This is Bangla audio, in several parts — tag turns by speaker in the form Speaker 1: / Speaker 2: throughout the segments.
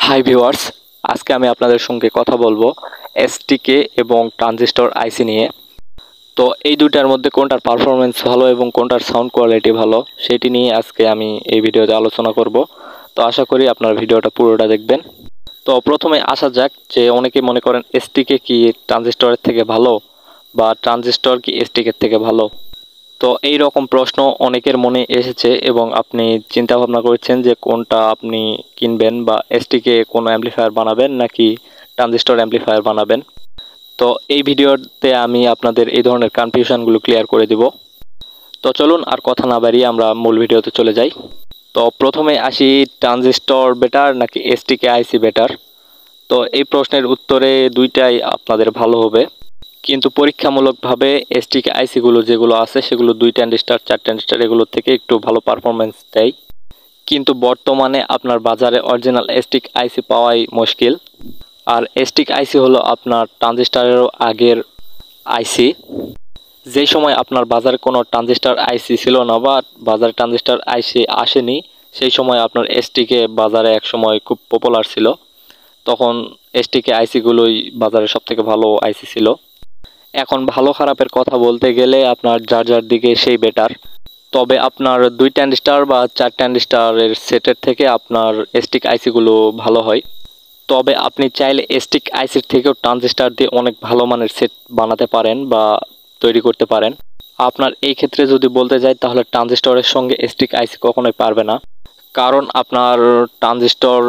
Speaker 1: হাই ভিউয়ার্স, আজকে আমি আপনাদের সঙ্গে কথা বলবো এসটিকে এবং ট্রানজিস্টর আইসি নিয়ে। তো এই দুইটার মধ্যে কোনটার পারফরমেন্স ভালো এবং কোনটার সাউন্ড কোয়ালিটি ভালো সেটি নিয়ে আজকে আমি এই ভিডিওতে আলোচনা করব। তো আশা করি আপনার ভিডিওটা পুরোটা দেখবেন। তো প্রথমে আসা যাক যে অনেকে মনে করেন এসটিকে কি ট্রানজিস্টরের থেকে ভালো বা ট্রানজিস্টর কি এসটিকের থেকে ভালো। তো এই রকম প্রশ্ন অনেকের মনে এসেছে এবং আপনি চিন্তা ভাবনা করছেন যে কোনটা আপনি কিনবেন বা এসটিকে কোনো অ্যাম্পলিফায়ার বানাবেন নাকি ট্রানজিস্টর অ্যাম্পলিফায়ার বানাবেন। তো এই ভিডিওতে আমি আপনাদের এই ধরনের কনফিউশনগুলো ক্লিয়ার করে দিব। তো চলুন আর কথা না বাড়িয়ে আমরা মূল ভিডিওতে চলে যাই। তো প্রথমে আসি, ট্রানজিস্টর বেটার নাকি এসটিকে আইসি বেটার। তো এই প্রশ্নের উত্তরে দুইটাই আপনাদের ভালো হবে, কিন্তু পরীক্ষামূলকভাবে এসটিকে আইসিগুলো যেগুলো আছে সেগুলো 2 ট্রানজিস্টর 4 ট্রানজিস্টর এগুলোর থেকে একটু ভালো পারফরমেন্স দেয়। কিন্তু বর্তমানে আপনার বাজারে অরিজিনাল এসটিক আইসি পাওয়াই মুশকিল। আর এসটিক আইসি হলো আপনার ট্রানজিস্টরেরও আগের আইসি। যেই সময় আপনার বাজারে কোনো ট্রানজিস্টর আইসি ছিল না বা বাজারে ট্রানজিস্টর আইসি আসেনি, সেই সময় আপনার এসটিকে বাজারে এক সময় খুব পপুলার ছিল। তখন এসটিকে আইসিগুলোই বাজারে সবথেকে ভালো আইসি ছিল। এখন ভালো খারাপের কথা বলতে গেলে আপনার যার যার দিকে সেই বেটার। তবে আপনার 2 ট্রানজিস্টর বা 4 ট্রানজিস্টরের সেটের থেকে আপনার এসটিক আইসিগুলো ভালো হয়। তবে আপনি চাইলে এসটিক আইসির থেকেও ট্রানজিস্টর দিয়ে অনেক ভালো মানের সেট বানাতে পারেন বা তৈরি করতে পারেন। আপনার এই ক্ষেত্রে যদি বলতে যাই তাহলে ট্রানজিস্টরের সঙ্গে এসটিক আইসি কখনোই পারবে না, কারণ আপনার ট্রানজিস্টর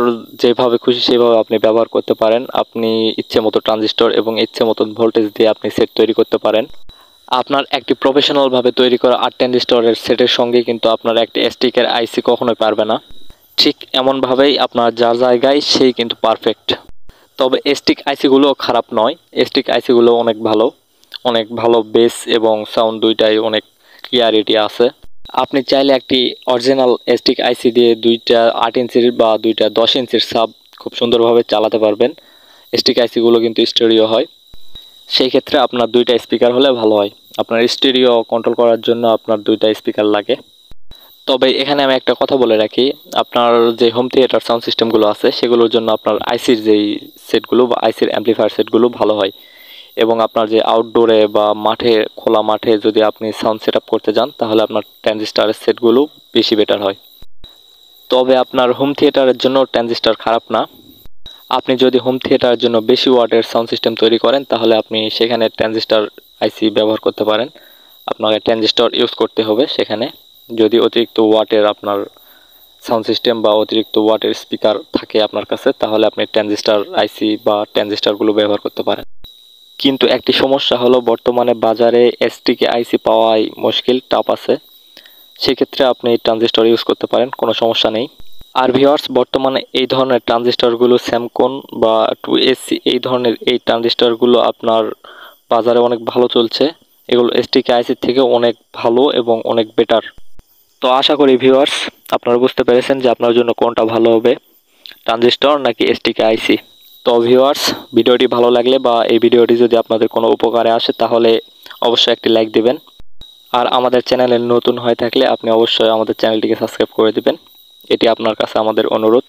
Speaker 1: যেভাবে খুশি সেভাবে আপনি ব্যবহার করতে পারেন। আপনি ইচ্ছে মতো ট্রানজিস্টর এবং ইচ্ছে মতো ভোল্টেজ দিয়ে আপনি সেট তৈরি করতে পারেন। আপনার একটি প্রফেশনালভাবে তৈরি করা 8 ট্রানজিস্টরের সেটের সঙ্গে কিন্তু আপনার একটি এসটিকের আইসি কখনোই পারবে না। ঠিক এমনভাবেই আপনার যার জায়গায় সেই কিন্তু পারফেক্ট। তবে এসটিক আইসিগুলো খারাপ নয়, এসটিক আইসিগুলো অনেক ভালো বেস এবং সাউন্ড দুইটাই অনেক ক্লিয়ারিটি আছে। আপনি চাইলে একটি অরিজিনাল এসটিক আইসি দিয়ে 2টা 8 ইঞ্চির বা 2টা 10 ইঞ্চির সাব খুব সুন্দরভাবে চালাতে পারবেন। এসটিক আইসিগুলো কিন্তু স্টেরিও হয়, সেই ক্ষেত্রে আপনার 2টা স্পিকার হলে ভালো হয়। আপনার স্টেরিও কন্ট্রোল করার জন্য আপনার 2টা স্পিকার লাগে। তবে এখানে আমি একটা কথা বলে রাখি, আপনার যে হোম থিয়েটার সাউন্ড সিস্টেমগুলো আছে সেগুলোর জন্য আপনার আইসির যেই সেটগুলো বা আইসির অ্যাম্পলিফায়ার সেটগুলো ভালো হয়। এবং আপনার যে আউটডোরে বা মাঠে, খোলা মাঠে যদি আপনি সাউন্ড সেট আপ করতে যান তাহলে আপনার ট্রানজিস্টরের সেটগুলো বেশি বেটার হয়। তবে আপনার হোম থিয়েটারের জন্য ট্রানজিস্টর খারাপ না। আপনি যদি হোম থিয়েটারের জন্য বেশি ওয়াটের সাউন্ড সিস্টেম তৈরি করেন তাহলে আপনি সেখানে ট্রানজিস্টর আইসি ব্যবহার করতে পারেন। আপনাকে ট্রানজিস্টর ইউজ করতে হবে সেখানে। যদি অতিরিক্ত ওয়াটের আপনার সাউন্ড সিস্টেম বা অতিরিক্ত ওয়াটের স্পিকার থাকে আপনার কাছে তাহলে আপনি ট্রানজিস্টর আইসি বা ট্রানজিস্টরগুলো ব্যবহার করতে পারেন। কিন্তু একটি সমস্যা হলো বর্তমানে বাজারে এসটিকে আইসি পাওয়াই মুশকিল, টাফ আছে। সেক্ষেত্রে আপনি ট্রানজিস্টর ইউজ করতে পারেন, কোনো সমস্যা নেই। আর ভিউয়ার্স, বর্তমানে এই ধরনের ট্রানজিস্টরগুলো স্যামকন বা 2SC এই ধরনের এই ট্রানজিস্টরগুলো আপনার বাজারে অনেক ভালো চলছে। এগুলো এসটিকে আইসির থেকে অনেক ভালো এবং অনেক বেটার। তো আশা করি ভিউয়ার্স আপনারা বুঝতে পেরেছেন যে আপনার জন্য কোনটা ভালো হবে, ট্রানজিস্টর নাকি এসটিকে আইসি। তো ভিউয়ার্স, ভিডিওটি ভালো লাগলে বা এই ভিডিওটি যদি আপনাদের কোনো উপকারে আসে তাহলে অবশ্যই একটি লাইক দিবেন। আর আমাদের চ্যানেলে নতুন হয়ে থাকলে আপনি অবশ্যই আমাদের চ্যানেলটিকে সাবস্ক্রাইব করে দিবেন। এটি আপনার কাছে আমাদের অনুরোধ।